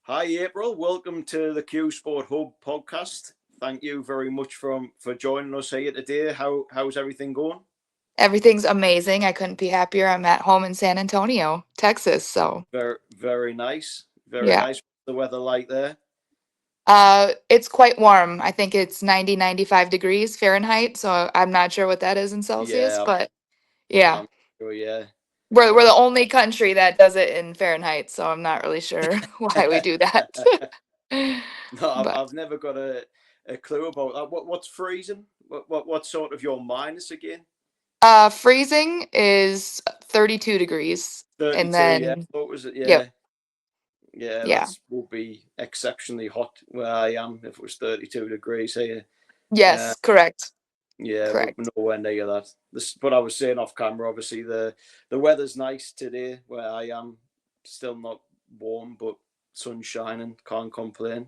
Hi, April. Welcome to the Q Sport Hub podcast. Thank you very much for joining us here today. How's everything going? Everything's amazing. I couldn't be happier. I'm at home in San Antonio, Texas. So, Very nice. Very yeah. nice. What's the weather like there? It's quite warm. I think it's 95 degrees Fahrenheit. So I'm not sure what that is in Celsius, Yeah, but yeah. I'm sure. Yeah. We're No. the only country that does it in Fahrenheit, so I'm not really sure why we do that. No, But I've never got a clue about that. What's freezing? What's sort of your minus again? freezing is 32 degrees. And 32. Yeah. then What was it? yep, Yeah. Yeah, yeah. that's will be exceptionally hot where I am if it was 32 degrees here. Uh, Yes, correct. Yeah, we're Correct. nowhere near that. But I was saying off camera, obviously the weather's nice today where I am. Still not warm, but sun's shining. Can't complain.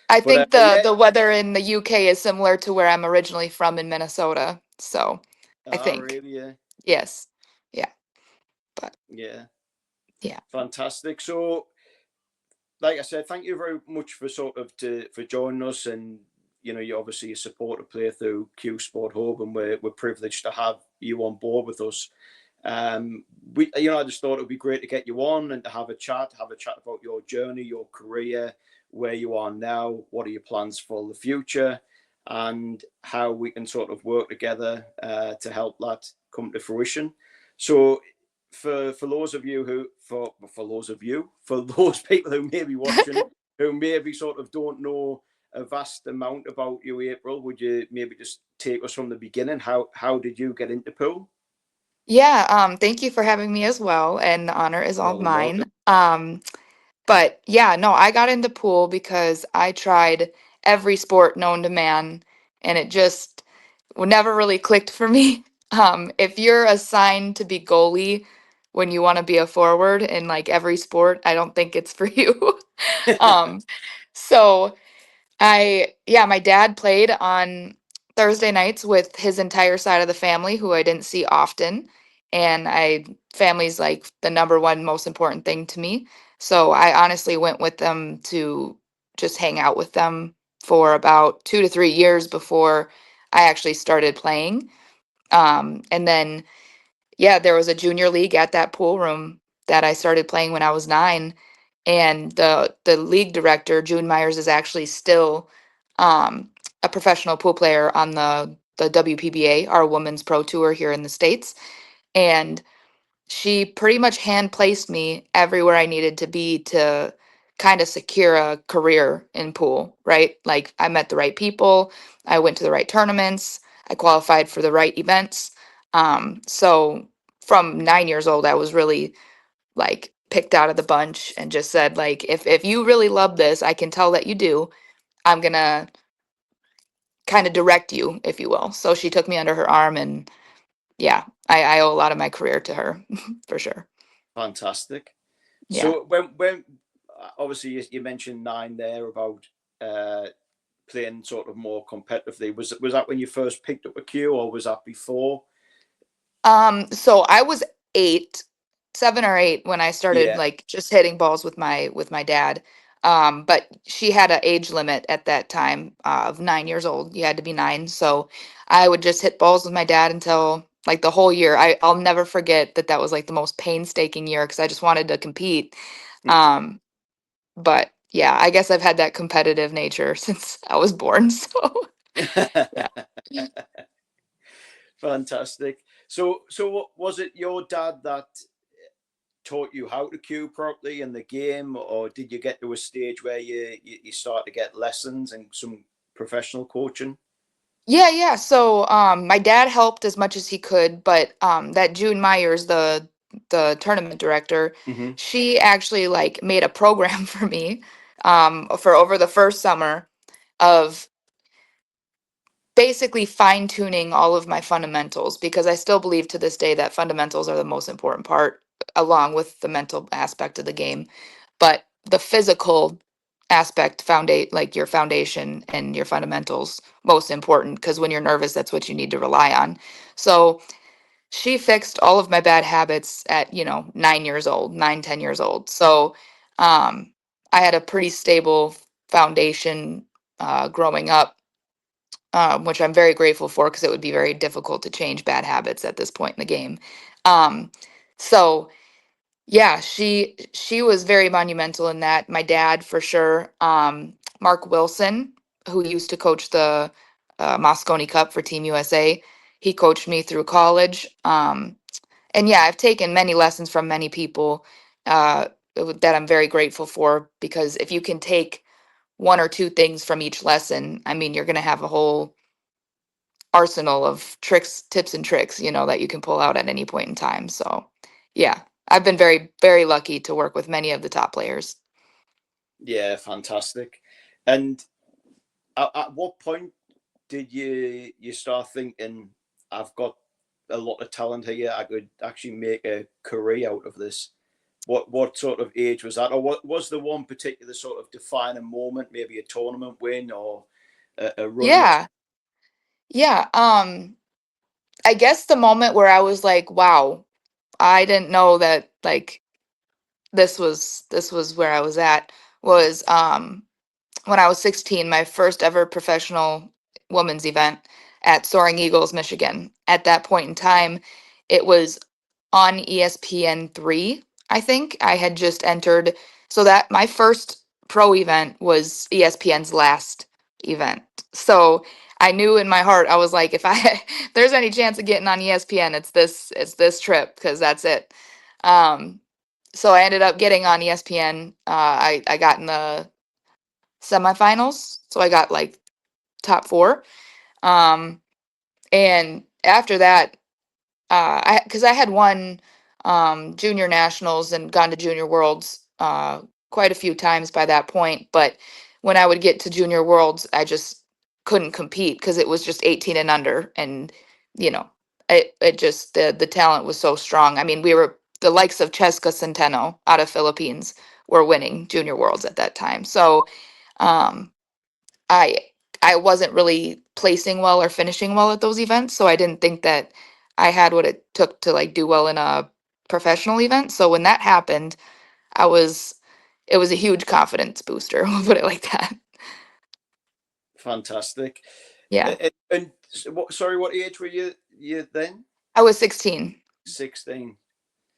I But think the yeah, the weather in the UK is similar to where I'm originally from in Minnesota. So, I think really, yeah, yes. Yeah, but yeah, yeah. fantastic. So, like I said, thank you very much for for joining us, and you're obviously a supporter player through Q Sport Hub, and we're privileged to have you on board with us. I just thought it would be great to get you on and to have a chat about your journey, your career, where you are now, what are your plans for the future, and how we can sort of work together to help that come to fruition. So, for those of you who for those of you for those people who may be watching who maybe sort of don't know a vast amount about you, April, would you maybe just take us from the beginning? How did you get into pool? Yeah, thank you for having me as well, and the honor is all More than welcome. mine. But yeah, no, I got into pool because I tried every sport known to man, and it just never really clicked for me. If you're assigned to be goalie when you want to be a forward in like every sport, I don't think it's for you. um, so yeah, my dad played on Thursday nights with his entire side of the family, who I didn't see often. And family's like the number one most important thing to me. So I honestly went with them to just hang out with them for about 2 to 3 years before I actually started playing. And then, yeah, there was a junior league at that pool room that I started playing when I was 9, and the league director, June Myers, is actually still um, a professional pool player on the WPBA, our women's pro tour here in the States. And she pretty much hand placed me everywhere I needed to be to kind of secure a career in pool, right? Like I met the right people, I went to the right tournaments, I qualified for the right events. So from 9 years old, I was really like picked out of the bunch and just said like, if you really love this, I can tell that you do. I'm gonna kind of direct you, if you will. So she took me under her arm, and yeah, I owe a lot of my career to her for sure. Fantastic. Yeah. So when obviously you mentioned 9 there about uh, playing sort of more competitively. Was that when you first picked up a cue, or was that before? So I was 8, 7 or 8 when I started Yeah. like just hitting balls with my dad. But she had an age limit at that time of 9 years old. You had to be 9. So I would just hit balls with my dad until like the whole year. I'll never forget that that was like the most painstaking year because I just wanted to compete. Um, but yeah, I guess I've had that competitive nature since I was born. So yeah. Fantastic. So was it your dad that taught you how to cue properly in the game, or did you get to a stage where you start to get lessons and some professional coaching? Yeah, yeah. So my dad helped as much as he could, but that June Myers, the tournament director, Hmm. she actually like made a program for me for over the first summer of basically fine tuning all of my fundamentals because I still believe to this day that fundamentals are the most important part along with the mental aspect of the game. But the physical aspect foundate like your foundation and your fundamentals most important because when you're nervous that's what you need to rely on. So she fixed all of my bad habits at 9 years old, 9, 10 years old. So um I had a pretty stable foundation growing up, which I'm very grateful for because it would be very difficult to change bad habits at this point in the game. Um, so yeah, she was very monumental in that. My dad for sure. Mark Wilson, who used to coach the Moscone Cup for Team USA, he coached me through college. And yeah, I've taken many lessons from many people that I'm very grateful for, because if you can take one or two things from each lesson, I mean, you're going to have a whole arsenal of tricks, tips, and tricks, that you can pull out at any point in time. So, yeah, I've been very, very lucky to work with many of the top players. Yeah, fantastic. And at what point did you start thinking, I've got a lot of talent here, I could actually make a career out of this? What sort of age was that, or what was the one particular sort of defining moment? Maybe a tournament win or a run in. Yeah, yeah. I guess the moment where I was like, wow, I didn't know that like this was where I was at was when I was 16, my first ever professional women's event at Soaring Eagles, Michigan. At that point in time, it was on ESPN 3, I think. I had just entered, so that my first pro event was ESPN's last event. So I knew in my heart, I was like, if I if there's any chance of getting on ESPN, it's this trip, because that's it. Um, so I ended up getting on ESPN. I got in the semifinals, so I got like top four. Um, and after that, I because I had won junior nationals and gone to junior worlds quite a few times by that point. But when I would get to junior worlds, I just couldn't compete because it was just 18 and under, and you know, it just the talent was so strong. I mean, we were the likes of Cheska Centeno out of Philippines were winning junior worlds at that time. So um, I I wasn't really placing well or finishing well at those events, so I didn't think that I had what it took to like do well in a professional event. So when that happened, I was it was a huge confidence booster, we'll put it like that. Fantastic. Yeah. And what? Sorry, what age were you then? I was 16. 16.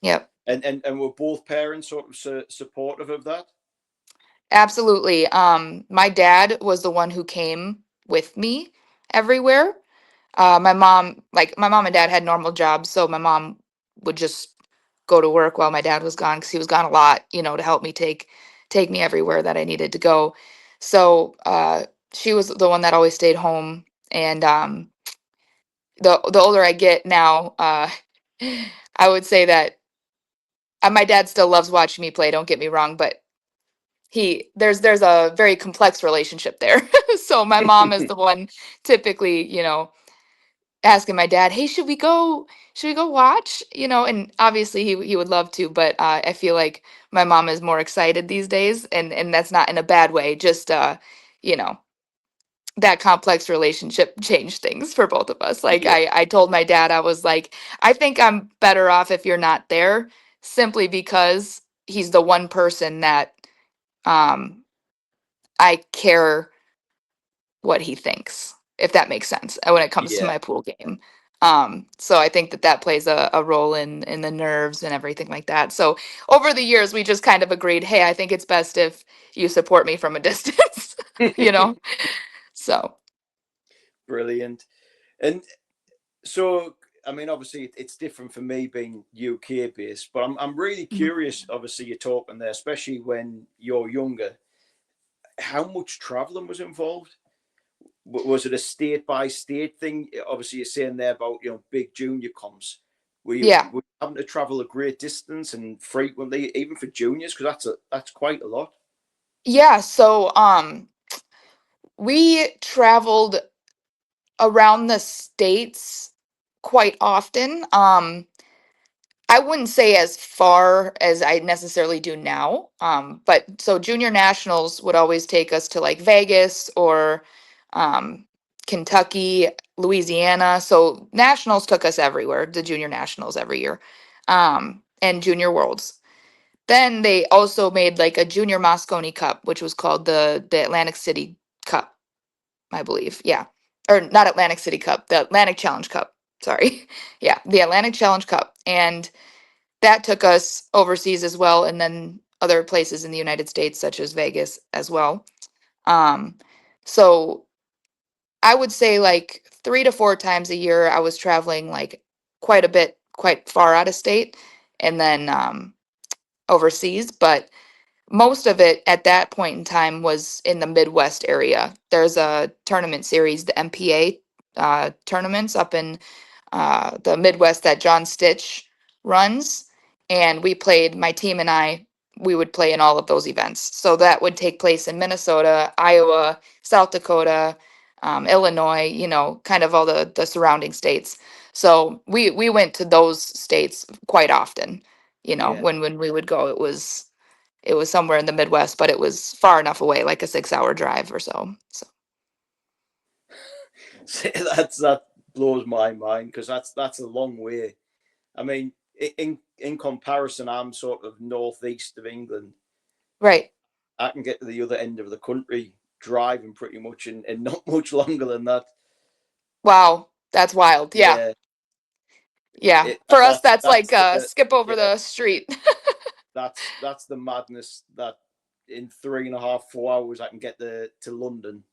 Yep. And were both parents sort of supportive of that? Absolutely. My dad was the one who came with me everywhere. My mom and dad had normal jobs, so my mom would just go to work while my dad was gone, because he was gone a lot, to help me take me everywhere that I needed to go. So she was the one that always stayed home. And the older I get now, I would say that my dad still loves watching me play. Don't get me wrong, but there's a very complex relationship there. So my mom is the one typically, asking my dad, "Hey, should we go watch?" And obviously he would love to, but I feel like my mom is more excited these days, and that's not in a bad way. Just you know, that complex relationship changed things for both of us. Like Yeah, I told my dad, I was like, I think I'm better off if you're not there, simply because he's the one person that um I care what he thinks, if that makes sense, when it comes to yeah, my pool game. So I think that plays a role in the nerves and everything like that. So over the years, we just kind of agreed, hey, I think it's best if you support me from a distance, you know? So brilliant. And so, I mean, obviously, it's different for me being UK based, but I'm really Mhm. curious. Obviously, you're talking there, especially when you're younger. How much traveling was involved? Was it a state by state thing? Obviously, you're saying there about big junior comps. Yeah. Were you having to travel a great distance and frequently, even for juniors? Because that's quite a lot. Yeah. So we traveled around the states quite often. I wouldn't say as far as I necessarily do now. But so junior nationals would always take us to like Vegas or um, Kentucky, Louisiana. So nationals took us everywhere, the junior nationals every year, and junior worlds. then they also made like a junior Moscone Cup, which was called the Atlantic City Cup, I believe. Yeah. Or not Atlantic City Cup, the Atlantic Challenge Cup. Sorry. Yeah, the Atlantic Challenge Cup. And that took us overseas as well, and then other places in the United States, such as Vegas as well. Um, so I would say like 3 to 4 times a year, I was traveling like quite a bit, quite far out of state, and then overseas. But most of it at that point in time was in the Midwest area. There's a tournament series, the MPA tournaments up in the Midwest that John Stitch runs. And we played, my team and I, we would play in all of those events. So that would take place in Minnesota, Iowa, South Dakota, Illinois, you know, kind of all the surrounding states. So we went to those states quite often. You know, Yeah. when we would go, it was somewhere in the Midwest, but it was far enough away, like a 6 hour drive or so. So See, that blows my mind because that's a long way. I mean, in comparison, I'm sort of northeast of England. right. I can get to the other end of the country driving pretty much in not much longer than that. Wow, that's wild. Yeah. Yeah, Yeah. For us that's like that's the skip over yeah the street. that's the madness that in 3.5 4 hours I can get to London,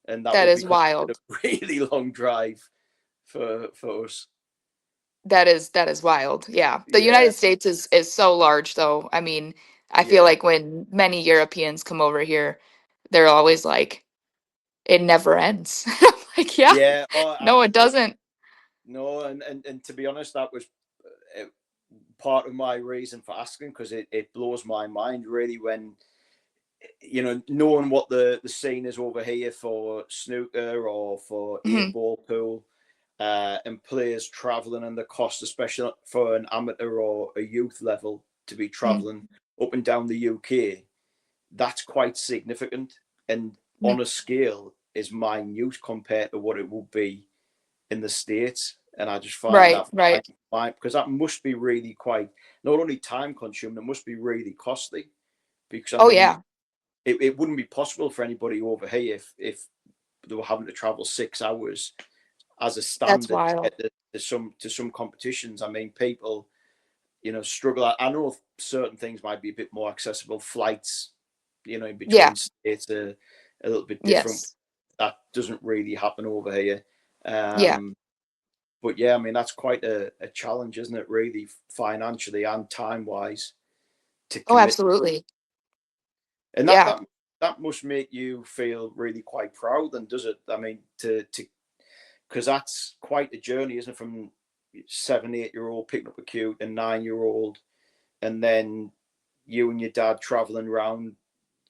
and that That would be is considered wild. a really long drive for us. That is wild. Yeah. The Yeah, United States is so large though. I mean, I feel yeah, like when many Europeans come over here, they're always like, it never ends. I'm like, yeah, yeah. no, it doesn't. No, and to be honest, that was uh, part of my reason for asking because it blows my mind really when knowing what the scene is over here for snooker or for Hmm. 8 ball pool, and players traveling and the cost, especially for an amateur or a youth level, to be Hmm. traveling up and down the UK. That's quite significant, and on a scale is minute compared to what it will be in the States. And I just find Right, that right. because that must be really quite not only time consuming, it must be really costly. Because I Oh mean, yeah, it wouldn't be possible for anybody over here if they were having to travel 6 hours as a that's standard to wild. get to some competitions. I mean, people struggle. I know certain things might be a bit more accessible. Flights, in Yeah. between states are a little bit different. Yes. That doesn't really happen over here. Yeah. But yeah, I mean that's quite a challenge, isn't it? Really, financially and time wise, to Oh, commit. absolutely. And Yeah. that must make you feel really quite proud, then, does it? I mean, to because that's quite a journey, isn't it? From 7 8 year old picking up a cue and 9 year old, and then you and your dad traveling around,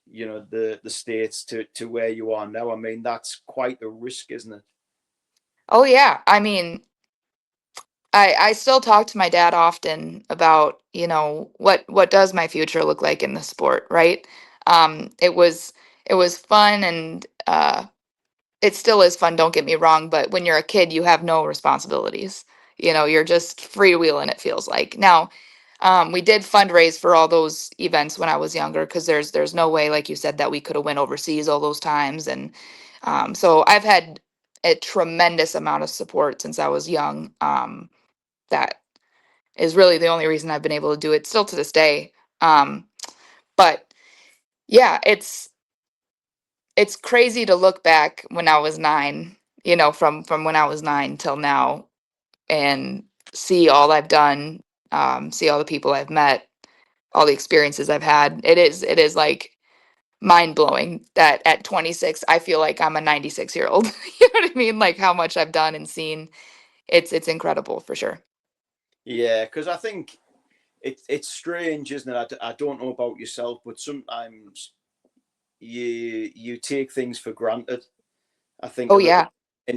the states to where you are now. I mean, that's quite a risk, isn't it? Oh yeah. I mean, I still talk to my dad often about, you know, what does my future look like in the sport, right? It was fun and it still is fun, don't get me wrong, but when you're a kid, you have no responsibilities. You know, you're just freewheeling, it feels like. Now, we did fundraise for all those events when I was younger because there's no way, like you said, that we could have went overseas all those times. And so I've had a tremendous amount of support since I was young. That is really the only reason I've been able to do it still to this day. Um, but yeah, it's crazy to look back when I was 9, you know, from when I was 9 till now and see all I've done, see all the people I've met, all the experiences I've had. It is like mind blowing that at 26 I feel like I'm a 96-year-old. You know what I mean? Like how much I've done and seen. It's incredible for sure. Yeah, because I think it's strange, isn't it? I don't know about yourself, but sometimes you take things for granted. I think Oh a little, yeah.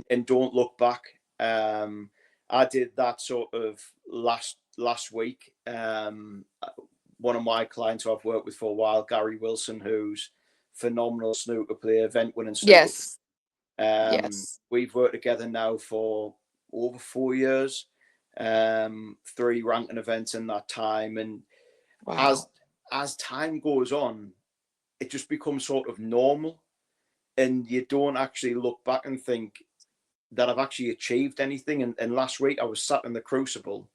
and don't look back. Um, I did that sort of last week. One of my clients who I've worked with for a while, Gary Wilson, who's phenomenal snooker player, event winning snooker Yes. player. Yes. We've worked together now for over 4 years, 3 ranking events in that time, and as Wow. as time goes on, it just becomes sort of normal, and you don't actually look back and think that I've actually achieved anything. And last week I was sat in the Crucible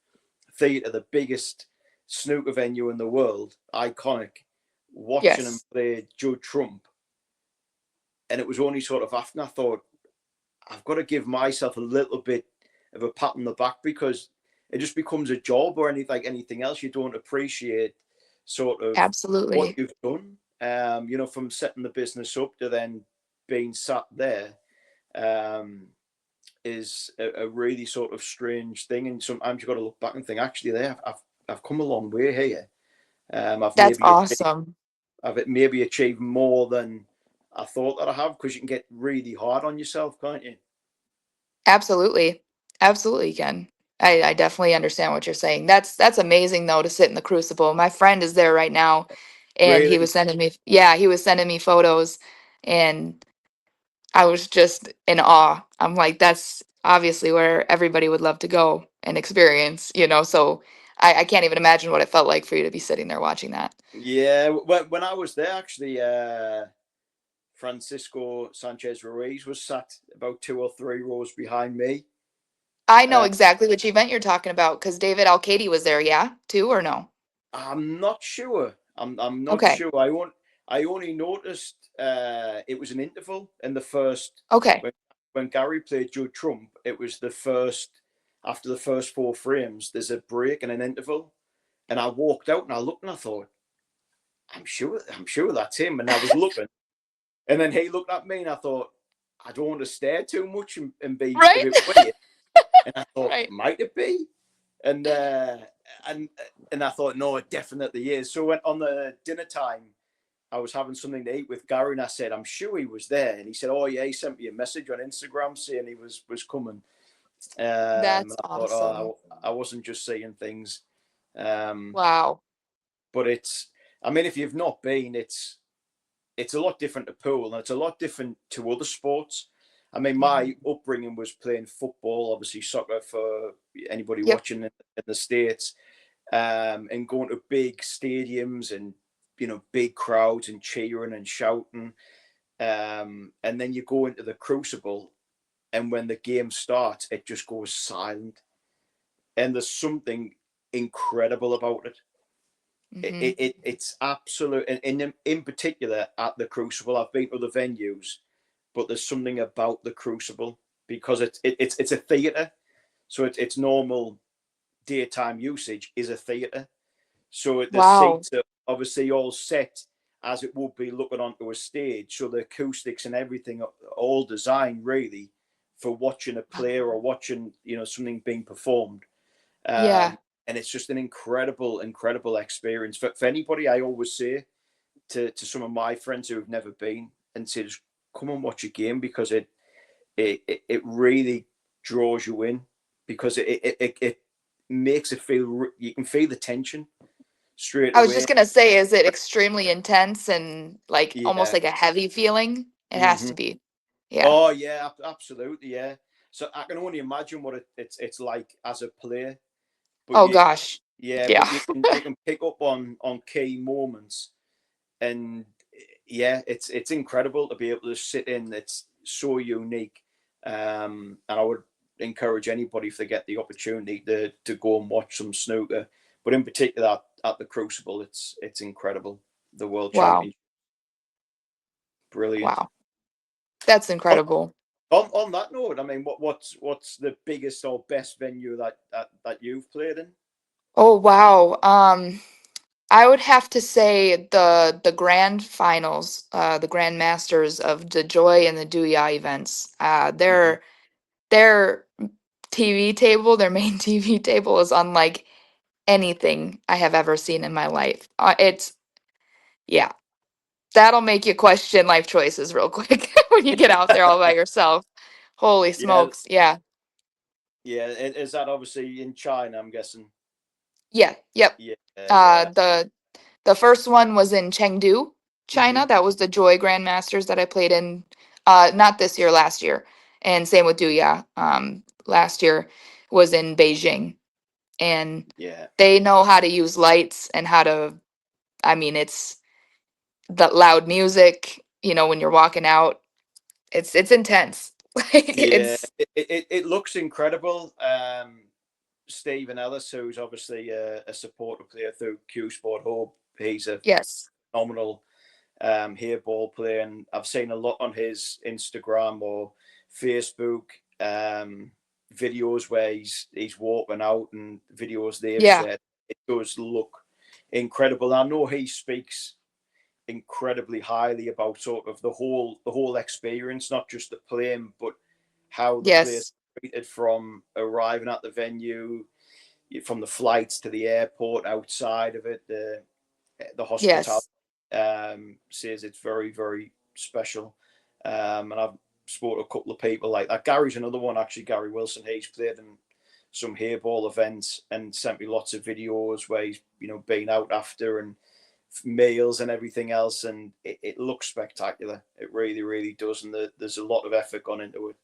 Theatre, the biggest snooker venue in the world, iconic, watching him Yes, play Judd Trump. And it was only sort of after I thought, I've got to give myself a little bit of a pat on the back, because it just becomes a job, or anything else. You don't appreciate sort of what absolutely. you've done. From setting the business up to then being sat there, um, is a really sort of strange thing. And sometimes you've got to look back and think, actually, I've come a long way here. I've That's maybe achieved, awesome. I've maybe achieved more than I thought that I have, because you can get really hard on yourself, can't you? Absolutely. Absolutely, Ken. I definitely understand what you're saying. That's amazing though to sit in the crucible. My friend is there right now and he was Really? sending me yeah, he was sending me photos and I was just in awe. I'm like, that's obviously where everybody would love to go and experience, so I can't even imagine what it felt like for you to be sitting there watching that. Yeah. When I was there, actually, Francisco Sanchez Ruiz was sat about 2 or 3 rows behind me. I know Uh, exactly which event you're talking about because David Alcady was there, yeah, too, or no? I'm not sure. I'm not Okay. sure. I only noticed it was an interval in the first, Okay. when Gary played Judd Trump. It was the first, after the first 4 frames. There's a break and an interval, and I walked out and I looked and I thought, I'm sure that's him. And I was looking, and then he looked at me and I thought, I don't want to stare too much and be a Right? bit weird. And I thought, Right. might it be? And and and I thought, no, it definitely is. So when on the dinner time, I was having something to eat with Gary, and I said, I'm sure he was there. And he said, oh yeah, he sent me a message on Instagram saying he was coming. And That's I thought, awesome. oh, I wasn't just seeing things. Um, Wow. but I mean, if you've not been, it's a lot different to pool, and it's a lot different to other sports. I mean, my Mhm. upbringing was playing football, obviously soccer for anybody Yep. watching in the States, and going to big stadiums and big crowds and cheering and shouting. And then you go into the Crucible, and when the game starts, it just goes silent, and there's something incredible about it. Hmm. It's absolute, and in particular at the Crucible. I've been to other venues, but there's something about the Crucible, because it's a theatre, so it's normal daytime usage is a theatre. So the Wow. seats are obviously all set as it would be looking onto a stage. So the acoustics and everything are all designed really for watching a player or watching something being performed. Yeah. Um, and it's just an incredible experience for anybody. I always say to some of my friends who have never been, and say, just come and watch a game, because it really draws you in, because it makes it feel, you can feel the tension straight I was just away. gonna say, is it extremely intense and like almost Yeah. like a heavy feeling? It has Hmm. to be. Yeah. Oh yeah, absolutely. Yeah. So I can only imagine what it's like as a player. But Oh gosh. but Yeah. you can pick up on key moments, and yeah, it's incredible to be able to sit in. It's so unique, and I would encourage anybody, if they get the opportunity, to go and watch some snooker. But in particular at the Crucible, it's incredible. The World Wow. Championship, brilliant. Wow. That's On, incredible. on that note, I mean, what's the biggest or best venue that you've played in? Oh wow. I would have to say the grand finals, the grand masters of the Joy and the Dooyah events. Hmm. Their TV table, their main TV table is unlike anything I have ever seen in my life. It's yeah, that'll make you question life choices real quick when you get out there all by yourself. Holy Yeah, smokes. Yeah. yeah. Is that obviously in China? I'm guessing. Yeah. Yep. Yeah, Uh yeah. the the first one was in Chengdu, Hmm. China. That was the Joy Grandmasters that I played in not this year, last year. And same with Duya. Last year was in Beijing. And Yeah. they know how to use lights and how to I mean, it's the loud music, when you're walking out. It's intense. Like Yeah, it's it looks incredible. Stephen Ellis, who's obviously a supporter player through Q Sport Hub, he's a yes. phenomenal here ball player, and I've seen a lot on his Instagram or Facebook videos where he's walking out and videos they've Yeah. shared. It does look incredible. I know he speaks incredibly highly about sort of the whole experience, not just the playing, but how the players Yes. treated from arriving at the venue, from the flights to the airport, outside of it, the hospitality. Yes. Says it's very, very special. And I've spoke to a couple of people like that. Gary's another one, actually. Gary Wilson. He's played in some hairball events and sent me lots of videos where he's been out after, and meals and everything else, and it looks spectacular. It really, really does, and there's a lot of effort gone into it.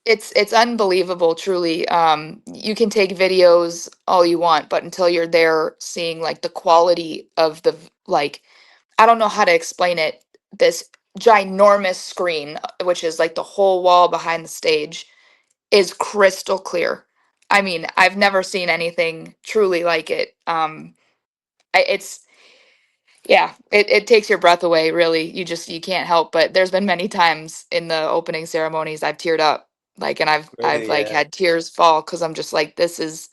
It's unbelievable, truly. You can take videos all you want, but until you're there seeing like the quality of like, I don't know how to explain it. This ginormous screen, which is like the whole wall behind the stage, is crystal clear. I mean, I've never seen anything truly like it. It's Yeah, it takes your breath away, really. You can't help. But there's been many times in the opening ceremonies I've teared up, like, and I've Really, like had tears fall because I'm just like, this is.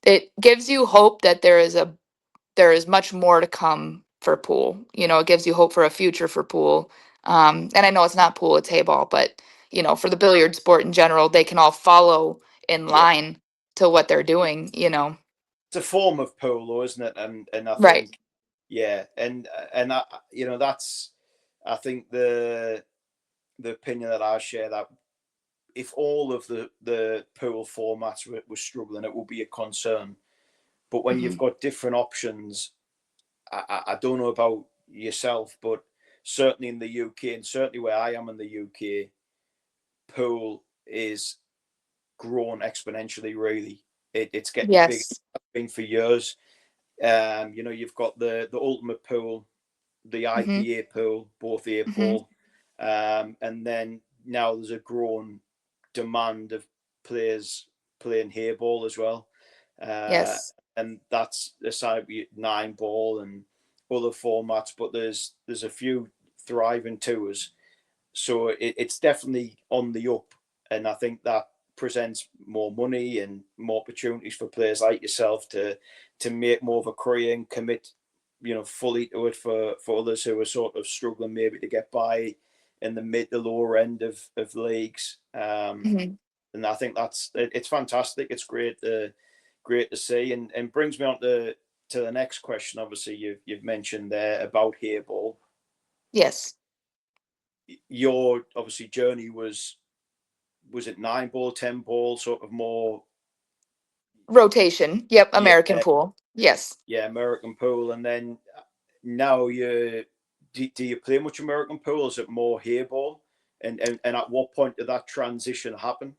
It gives you hope that there is much more to come for pool. It gives you hope for a future for pool. And I know it's not pool, it's hayball, but for the billiard sport in general, they can all follow in yeah. line to what they're doing. It's a form of polo, isn't it? And I Right. think, yeah, and that's, I think the opinion that I share, that if all of the pool formats were struggling, it will be a concern. But when you've Hmm. got different options, I don't know about yourself, but certainly in the UK, and certainly where I am in the UK, pool is grown exponentially. Really, it's getting bigger. Yes. It's been for years. You've got the ultimate pool, the Hmm. IPA pool, both eight Hmm. ball, and then now there's a growing demand of players playing hairball as well, uh, Yes. and that's aside with nine ball and other formats. But there's a few thriving tours, so it's definitely on the up, and I think that presents more money and more opportunities for players like yourself to make more of a career and commit, fully to it, for others who are sort of struggling maybe to get by in the mid to lower end of leagues. Hmm. And I think it's fantastic. It's great to see, and brings me on to the next question. Obviously, you've mentioned there about hairball. Yes. Your obviously journey was it nine ball, 10 ball, sort of more, Rotation. Yep. yeah, American pool. Yes. yeah, American pool, and then now do you play much American pool? Is it more hairball? And at what point did that transition happen?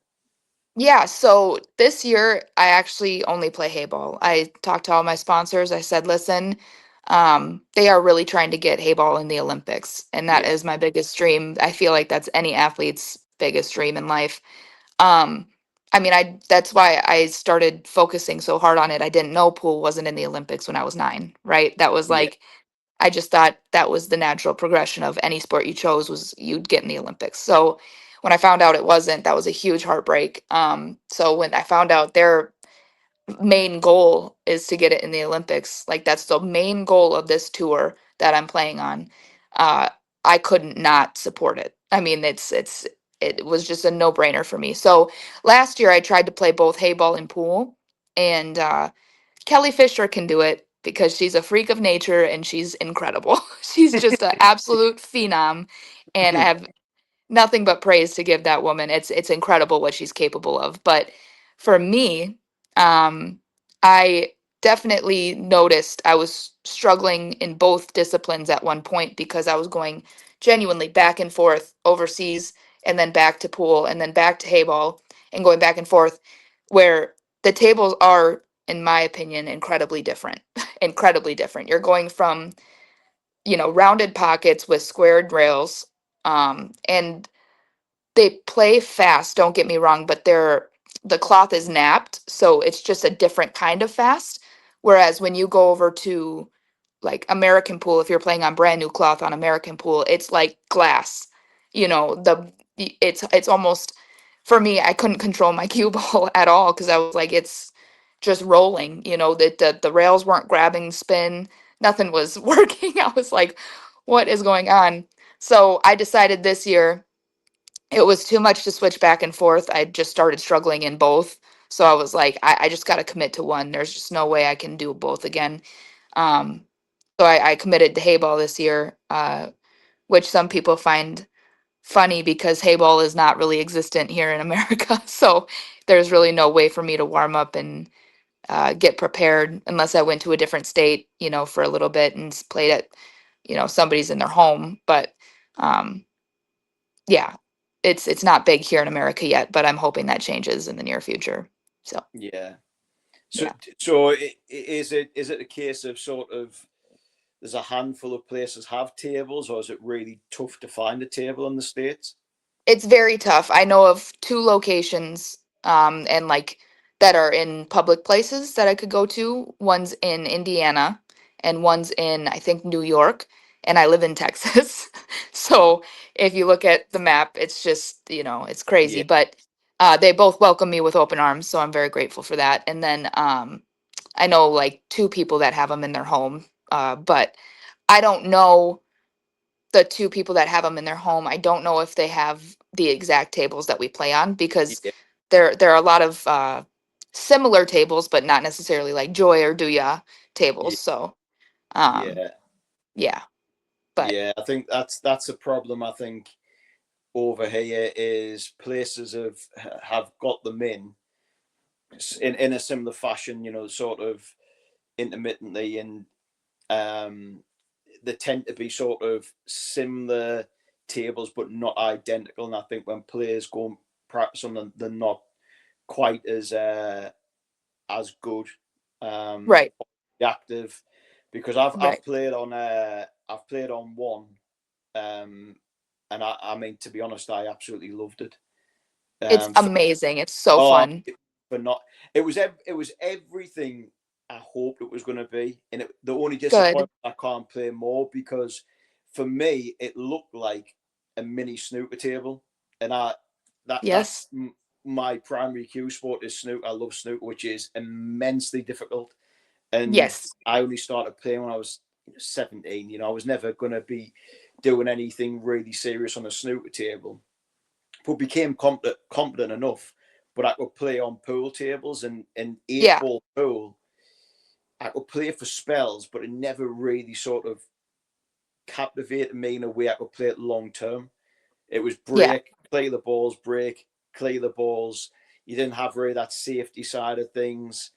Yeah. So this year, I actually only play hayball. I talked to all my sponsors. I said, listen, they are really trying to get hayball in the Olympics. And that Yeah, is my biggest dream. I feel like that's any athlete's biggest dream in life. Um, I mean, that's why I started focusing so hard on it. I didn't know pool wasn't in the Olympics when I was 9, right? That was yeah, like, I just thought that was the natural progression of any sport you chose was you'd get in the Olympics. So when I found out it wasn't, that was a huge heartbreak. So when I found out their main goal is to get it in the Olympics, like that's the main goal of this tour that I'm playing on, uh, I couldn't not support it. I mean, it was just a no brainer for me. So last year I tried to play both hayball and pool, and Kelly Fisher can do it because she's a freak of nature and she's incredible. She's just an absolute phenom, and I have nothing but praise to give that woman. It's incredible what she's capable of. But for me, um, I definitely noticed I was struggling in both disciplines at one point because I was going genuinely back and forth overseas and then back to pool and then back to hayball and going back and forth where the tables are in my opinion, incredibly different. Incredibly different. You're going from, rounded pockets with squared rails, and they play fast, don't get me wrong, but the cloth is napped, so it's just a different kind of fast. Whereas when you go over to like American pool, if you're playing on brand new cloth on American pool, it's like glass. It's almost, for me, I couldn't control my cue ball at all because I was like, it's just rolling. The rails weren't grabbing spin, nothing was working. I was like, what is going on? So I decided this year it was too much to switch back and forth. I just started struggling in both. So I was like, I just got to commit to one. There's just no way I can do both again. Um, so I committed to hayball this year, which some people find funny because hayball is not really existent here in America. So there's really no way for me to warm up and get prepared unless I went to a different state, for a little bit and played at, somebody's in their home. But um, yeah, it's not big here in America yet, but I'm hoping that changes in the near future. So Yeah. So yeah. is it a case of sort of there's a handful of places have tables, or is it really tough to find a table in the States? It's very tough. I know of two locations, and like that are in public places that I could go to. One's in Indiana and one's in, I think, New York, and I live in Texas. So if you look at the map, it's just, it's crazy. Yeah, But they both welcome me with open arms, so I'm very grateful for that. And then I know like two people that have them in their home, but I don't know the two people that have them in their home. I don't know if they have the exact tables that we play on because yeah, there are a lot of similar tables, but not necessarily like Joy or Duya tables. yeah, So um, yeah, yeah, but yeah. I think that's a problem. I think over here is places have got them in a similar fashion, sort of intermittently, and um, they tend to be sort of similar tables but not identical. And I think when players go and practice on them, they're not quite as good, um, right, active. Because I've right. played on one, um, and I mean, to be honest, I absolutely loved it. It's For amazing. It's so Oh, fun. for not it was everything I hoped it was going to be, and the only Good. disappointment I can't play more because for me it looked like a mini snooker table, and that's Yes. my primary cue sport is snooker. I love snooker, which is immensely difficult, and Yes. I only started playing when I was 17. I was never going to be doing anything really serious on a snooker table, but became competent enough. But I could play on pool tables and eight Yeah. ball pool. I could play for spells, but it never really sort of captivated me in a way I could play it long term. It was Yeah. break, play the balls, break, clear the balls. You didn't have really that safety side of things.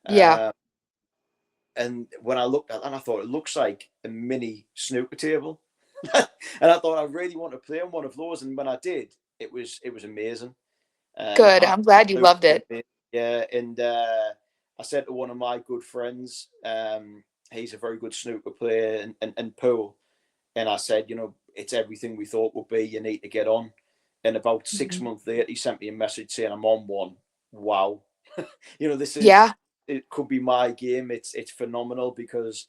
Yeah. Uh, and when I looked at that, I thought it looks like a mini snooker table. And I thought I really want to play on one of those. And when I did, it was amazing. Good. I'm glad you Absolutely loved it. amazing. Yeah, and I said to one of my good friends, he's a very good snooker player and pool, and I said, it's everything we thought would be. You need to get on. And about six Mhm. months later, he sent me a message saying I'm on one. Wow, this is Yeah. it could be my game. It's phenomenal because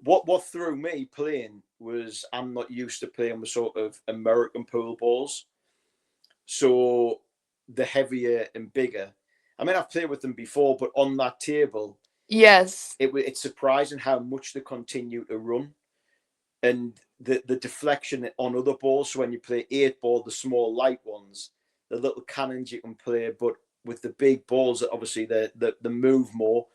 what threw me playing was I'm not used to playing with sort of American pool balls. So the heavier and bigger. I mean, I've played with them before, but on that table, Yes. it's surprising how much they continue to run and the deflection on other balls. So when you play eight ball, the small light ones, the little cannons you can play, but with the big balls, obviously they move more,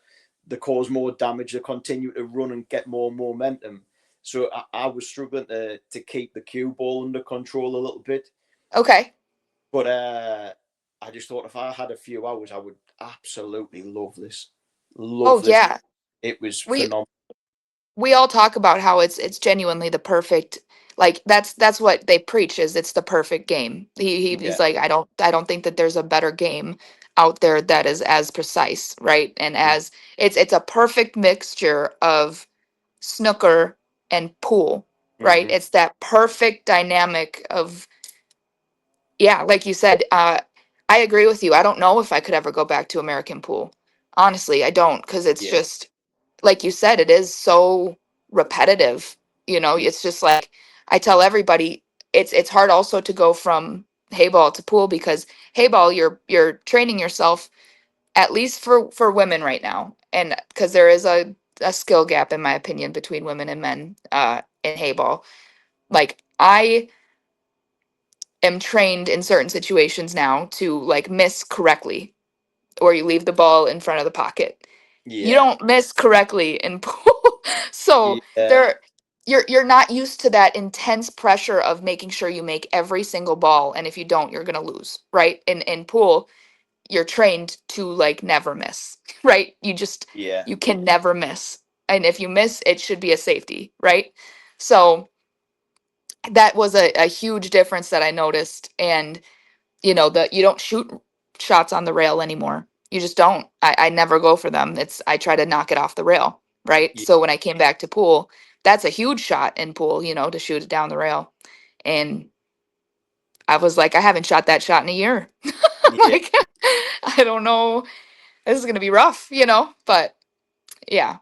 they cause more damage, they continue to run and get more momentum. So I was struggling to keep the cue ball under control a little bit. Okay. But I just thought if I had a few hours, I would absolutely love this. Oh Love this. yeah. It was We phenomenal. we all talk about how it's genuinely the perfect, like that's what they preach, is it's the perfect game. He's Yeah, like, I don't think that there's a better game out there that is as precise, right? And as it's a perfect mixture of snooker and pool, right? Mm-hmm. It's that perfect dynamic of, yeah, like you said, I agree with you. I don't know if I could ever go back to American pool. Honestly, I don't, because it's Yeah. just like you said, it is so repetitive. It's just like I tell everybody, it's hard also to go from hayball to pool because hayball, you're training yourself, at least for women right now, and because there is a skill gap in my opinion between women and men in hayball. Like I am trained in certain situations now to like miss correctly, or you leave the ball in front of the pocket. You Yeah. don't miss correctly in pool. So Yeah. there you're not used to that intense pressure of making sure you make every single ball, and if you don't, you're going to lose, right? In pool, you're trained to like never miss, right? Yeah. You can never miss. And if you miss, it should be a safety, right? So that was a huge difference that I noticed. And that you don't shoot shots on the rail anymore. You just don't. I never go for them. I try to knock it off the rail, right? Yeah. So when I came back to pool, that's a huge shot in pool, to shoot it down the rail. And I was like, I haven't shot that shot in a year. Yeah. Like, I don't know. This is gonna be rough, But yeah,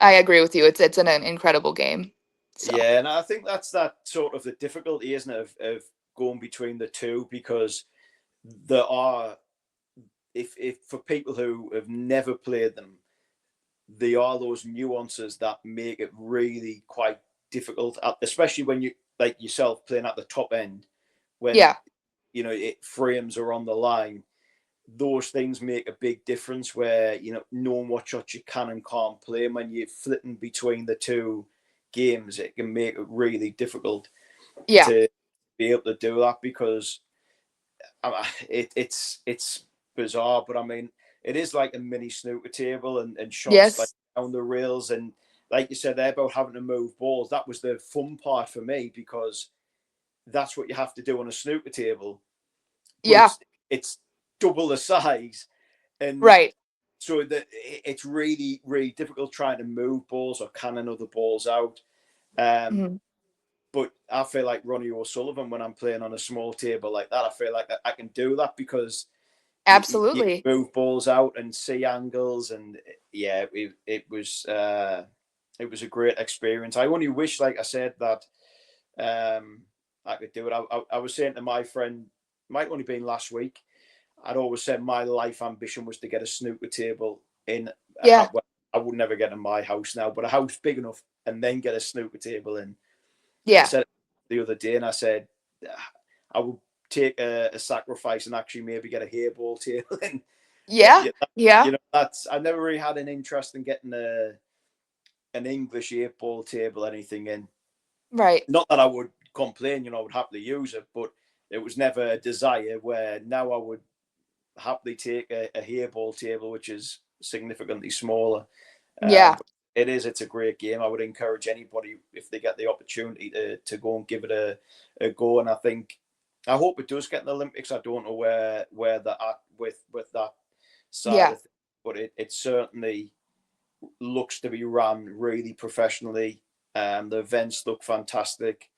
I agree with you. It's an incredible game. So Yeah. And I think that's that sort of the difficulty, isn't it, of going between the two, because there are, if for people who have never played them, there are those nuances that make it really quite difficult, especially when you, like yourself, playing at the top end, when yeah, frames are on the line. Those things make a big difference, where knowing what shots you can and can't play. And when you're flitting between the two games, it can make it really difficult yeah, to be able to do that, because it's bizarre, but I mean, it is like a mini snooker table, and shots like yes, down the rails, and like you said there about having to move balls. That was the fun part for me, because that's what you have to do on a snooker table, but yeah, it's double the size, and right. so that it's really really difficult trying to move balls or cannon other balls out. Um, Mhm. but I feel like Ronnie O'Sullivan, when I'm playing on a small table like that, I feel like I can do that, because you Absolutely. move balls out and see angles, and yeah, it was a great experience. I only wish, like I said, that I could do it. I was saying to my friend, might only been last week, I'd always said my life ambition was to get a snooker table in a Yeah, house. Well, I would never get in my house now, but a house big enough, and then get a snooker table in. And I yeah, said it the other day, and I said I would take a sacrifice and actually maybe get a hairball table in. But yeah, yeah, yeah, that's, I never really had an interest in getting an English 8 ball table, anything in. right. Not that I would complain, I would happily use it, but it was never a desire. Where now I would happily take a hairball table, which is significantly smaller. Yeah, But it's a great game. I would encourage anybody, if they get the opportunity, to go and give it a go. And I hope it does get in the Olympics. I don't know where they're at with that side yeah. of things, but it certainly looks to be run really professionally. The events look fantastic.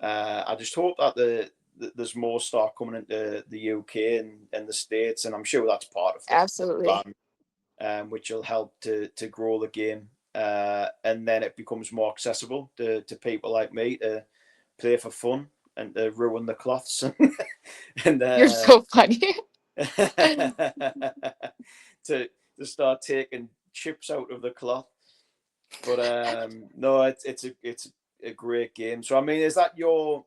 I just hope that there's more start coming into the UK and the States, and I'm sure that's part of the Absolutely. plan, which will help to grow the game. And then it becomes more accessible to people like me to play for fun and to ruin the cloths and You're so funny. to start taking chips out of the cloth. But no, it's a great game. So I mean, is that your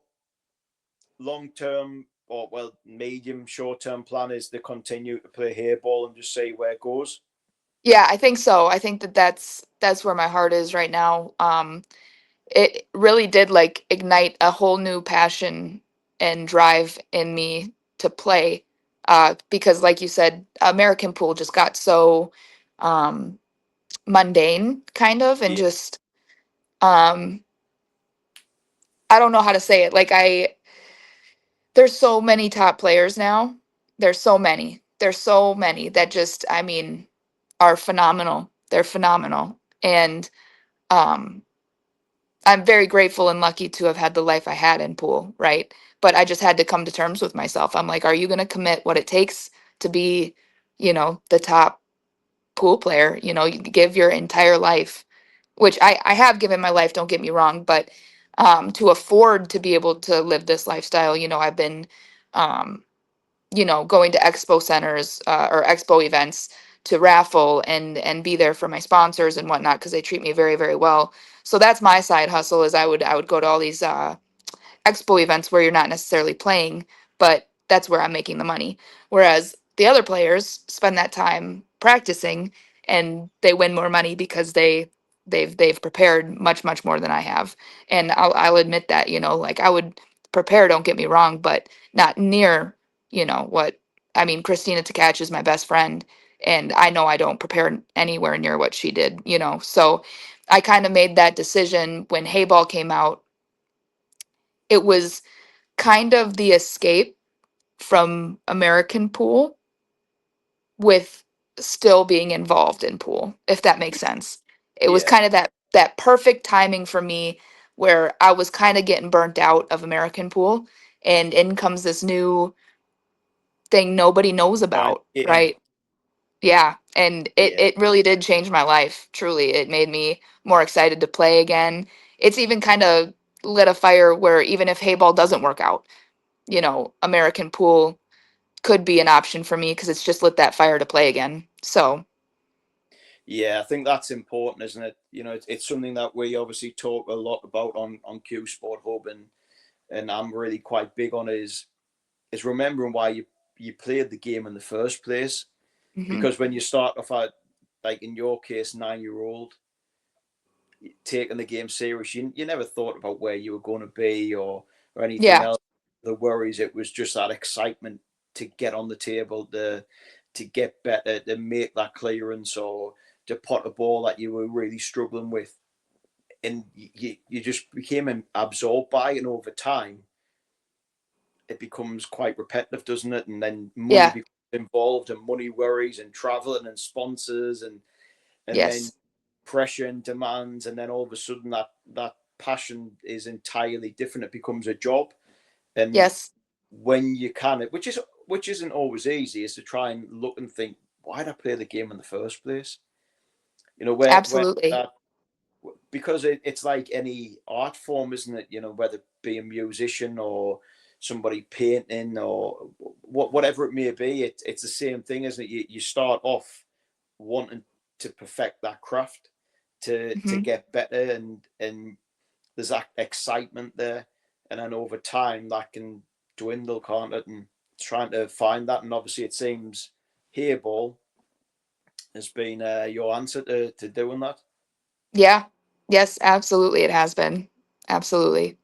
long term, or well, medium short term plan, is to continue to play hairball and just see where it goes? Yeah, I think so. I think that's where my heart is right now. It really did like ignite a whole new passion and drive in me to play. Because like you said, American pool just got so um mundane kind of, and Yeah, just um I don't know how to say it. Like there's so many top players now. There's so many. there's so many that just, I mean, are phenomenal. They're phenomenal. And um I'm very grateful and lucky to have had the life I had in pool, right? But I just had to come to terms with myself. I'm like, are you going to commit what it takes to be, the top pool player? You give your entire life, which I have given my life, don't get me wrong, but to afford to be able to live this lifestyle, I've been, um, going to expo centers or expo events to raffle and be there for my sponsors and whatnot because they treat me very, very well. So that's my side hustle is I would go to all these expo events where you're not necessarily playing, but that's where I'm making the money. Whereas the other players spend that time practicing and they win more money because they've prepared much much more than I have. And I'll admit that, like I would prepare, don't get me wrong, but not near, what I mean, Christina Tkach is my best friend and I know I don't prepare anywhere near what she did, So I kind of made that decision when Hayball came out. It was kind of the escape from American pool with still being involved in pool, if that makes sense. It was Yeah. kind of that perfect timing for me where I was kind of getting burnt out of American pool and in comes this new thing nobody knows Fine. about, Yeah. right? Yeah, and it Yeah. it really did change my life. Truly, it made me more excited to play again. It's even kind of lit a fire where even if Hayball doesn't work out, American pool could be an option for me because it's just lit that fire to play again. So, Yeah, I think that's important, isn't it? It's something that we obviously talk a lot about on Q Sport Hub, and I'm really quite big on is remembering why you played the game in the first place. mhm. Because when you start off at, like in your case, 9 year old, taking the game serious, you never thought about where you were going to be or anything Yeah, else. The worries, it was just that excitement to get on the table, to get better, to make that clearance, or to pot a ball that you were really struggling with, and you just became absorbed by it. And over time, it becomes quite repetitive, doesn't it? And then money yeah, becomes involved, and money worries, and traveling, and sponsors, and then yes, pressure and demands, and then all of a sudden that passion is entirely different. It becomes a job, and yes, when you can, which isn't always easy, is to try and look and think, why did I play the game in the first place? Where absolutely. that, because it's like any art form, isn't it? Whether it be a musician or somebody painting or whatever it may be, it's the same thing, isn't it? You start off wanting to perfect that craft, to Hmm. get better, and there's that excitement there, and then over time that can dwindle, can't it? And trying to find that, and obviously it seems Hairball has been your answer to doing that. Yeah, yes, absolutely. It has been. Absolutely.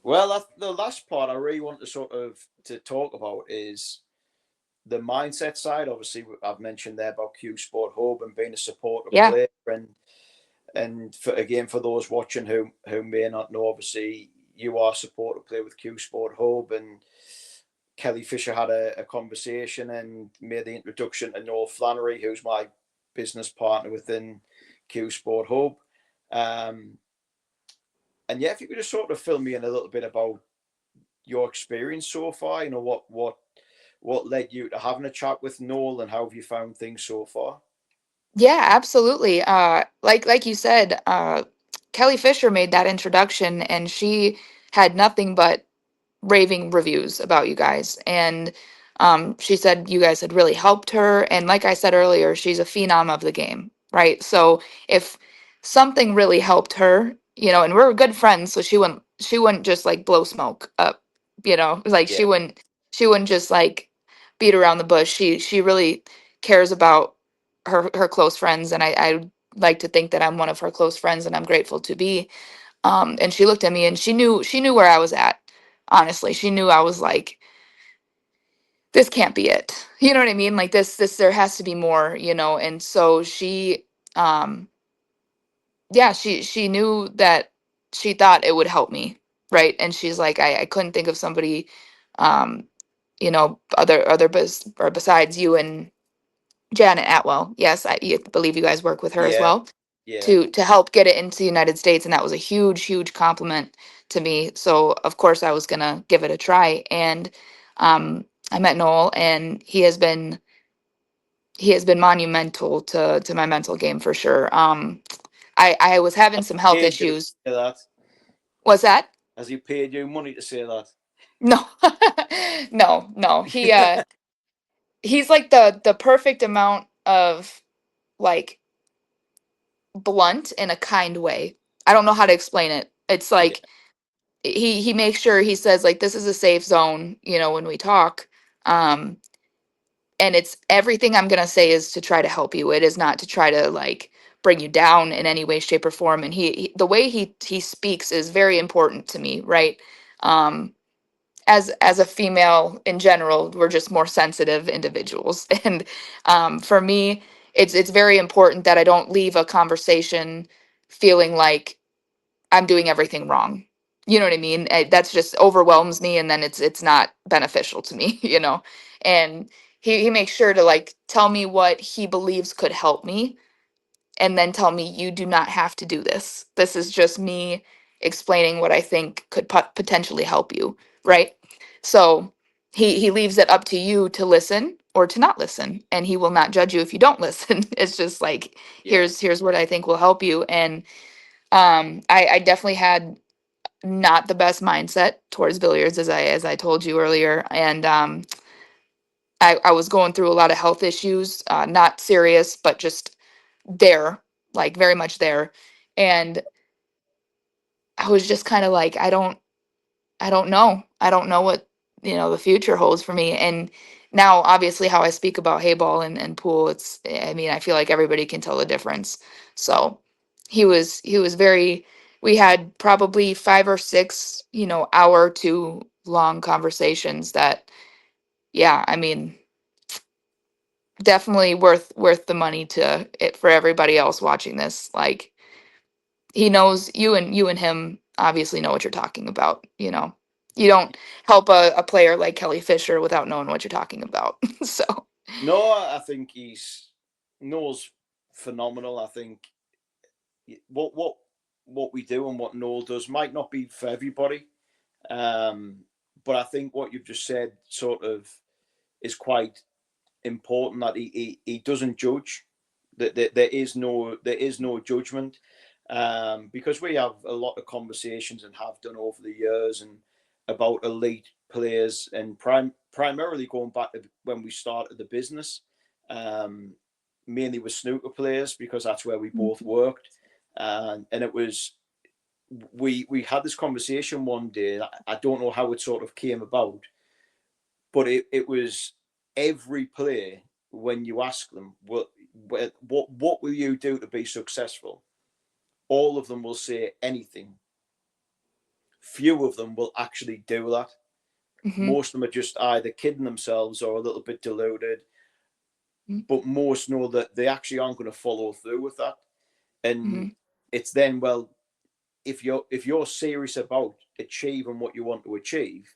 Well, that's the last part I really want to sort of to talk about is the mindset side. Obviously, I've mentioned there about Q Sport Hub and being a supportive Yeah. player, and for those watching who may not know, obviously you are a supportive player with Q Sport Hub, and Kelly Fisher had a conversation and made the introduction to Noel Flannery, who's my business partner within Q Sport Hub. Um, and yeah, if you could just sort of fill me in a little bit about your experience so far. What led you to having a chat with Noel, and how have you found things so far? Yeah, absolutely. Like you said, Kelly Fisher made that introduction and she had nothing but raving reviews about you guys. And she said you guys had really helped her. And like I said earlier, she's a phenom of the game, right? So if something really helped her, and we're good friends, so she wouldn't just like blow smoke up, like Yeah, she wouldn't just like beat around the bush. She really cares about her close friends, and I like to think that I'm one of her close friends, and I'm grateful to be. And she looked at me and she knew where I was at. Honestly, she knew I was like, this can't be it. You know what I mean? Like this there has to be more, And so um yeah, she knew that she thought it would help me, right? And she's like, I couldn't think of somebody um or besides you and Janet Atwell. Yes, I believe you guys work with her as Yeah, well yeah, to help get it into the United States, and that was a huge compliment to me. So of course I was gonna give it a try, and I met Noel, and he has been monumental to my mental game for sure. I was having some health paid you to issues. say that. What's that? Has he paid you money to say that? No, no. He's like the perfect amount of like blunt in a kind way. I don't know how to explain it. It's Yeah, like he makes sure he says like this is a safe zone, when we talk. Um and it's everything I'm going to say is to try to help you. It is not to try to like bring you down in any way shape or form, and the way he speaks is very important to me, right? Um as a female in general, we're just more sensitive individuals, and for me, it's very important that I don't leave a conversation feeling like I'm doing everything wrong. You know what I mean? That's just overwhelms me, and then it's not beneficial to me. And he makes sure to like tell me what he believes could help me, and then tell me you do not have to do this. This is just me explaining what I think could potentially help you, right? So he leaves it up to you to listen or to not listen, and he will not judge you if you don't listen. It's just like yeah. here's what I think will help you. And I definitely had not the best mindset towards billiards, as I told you earlier, and I was going through a lot of health issues, not serious, but just there, like very much there. And I was just kind of like, I don't know. I don't know what, the future holds for me. And now obviously how I speak about hayball and pool, I mean, I feel like everybody can tell the difference. So he was very, we had probably 5 or 6, hour to long conversations that, yeah, I mean, definitely worth the money to it for everybody else watching this. Like, he knows you and him obviously know what you're talking about. You don't help a player like Kelly Fisher without knowing what you're talking about. So No, I think Noel's phenomenal. I think what we do and what Noel does might not be for everybody, um, but I think what you've just said sort of is quite important. That he doesn't judge. That there is no judgment, because we have a lot of conversations and have done over the years and about elite players and primarily going back to when we started the business, um, mainly with snooker players because that's where we both worked, and it was we had this conversation one day. I don't know how it sort of came about, but it was every player when you ask them what will you do to be successful, all of them will say anything. Few of them will actually do that. hmm Most of them are just either kidding themselves or a little bit deluded, but most know that they actually aren't going to follow through with that. And hmm it's then, well, if you're serious about achieving what you want to achieve,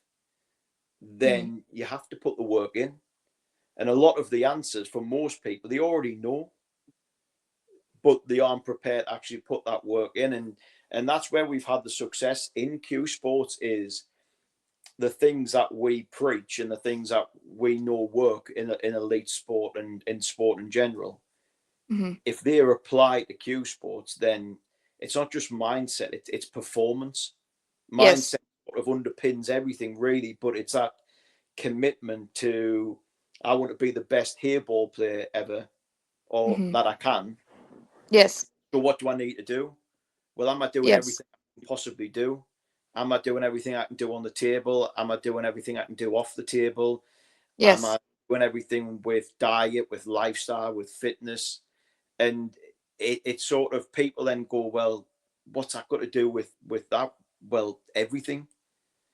hmm then you have to put the work in. And a lot of the answers for most people they already know, but they aren't prepared to actually put that work in. And that's where we've had the success in Q Sports is the things that we preach and the things that we know work in elite sport and in sport in general. hmm If they're applied to Q Sports, then it's not just mindset; it's performance. Yes. Mindset sort of underpins everything, really, but it's that commitment to I want to be the best hairball player ever, or hmm that I can. Yes. So what do I need to do? Well, am I doing Yes. everything I can possibly do? Am I doing everything I can do on the table? Am I doing everything I can do off the table? Am Yes. I doing everything with diet, with lifestyle, with fitness? And it's sort of people then go, well, what's that got to do with that? Well, everything.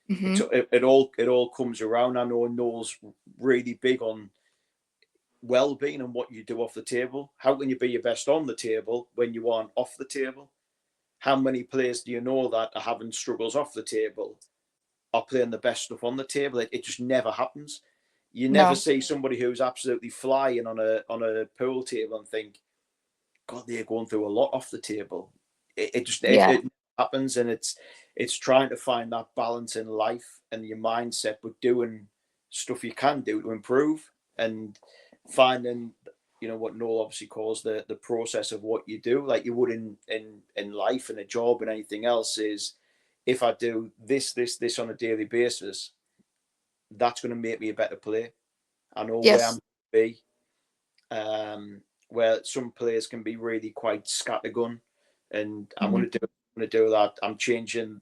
hmm It all comes around. I know Noel's really big on well-being and what you do off the table. How can you be your best on the table when you aren't off the table? How many players do you know that are having struggles off the table are playing the best stuff on the table? It just never happens. You never No. see somebody who's absolutely flying on a pool table and think, God, they're going through a lot off the table. Yeah. It happens, and it's trying to find that balance in life and your mindset, but doing stuff you can do to improve, and finding what Noel obviously calls the process of what you do, like you would in life and a job and anything else. Is if I do this on a daily basis, that's going to make me a better player. I know where I'm Yes. going to be. Where some players can be really quite scattergun, and Mhm. I'm going to do that. I'm changing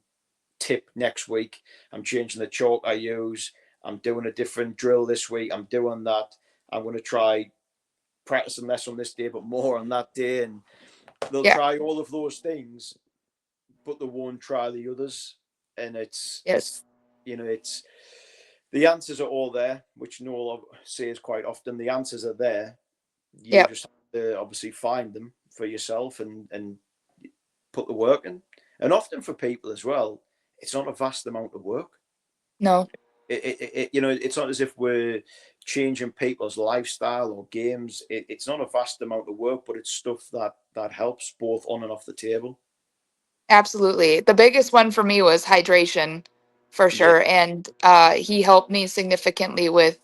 tip next week. I'm changing the chalk I use. I'm doing a different drill this week. I'm doing that. I'm going to try practicing less on this day, but more on that day. And they'll Yeah. try all of those things, but they won't try the others. And Yes. it's the answers are all there, which Noel says quite often. The answers are there. You Yep. just have to obviously find them for yourself and put the work in. And often for people as well, it's not a vast amount of work. No. It's not as if we're changing people's lifestyle or games. It's not a vast amount of work, but it's stuff that helps both on and off the table. Absolutely. The biggest one for me was hydration, for Yeah. sure. And he helped me significantly with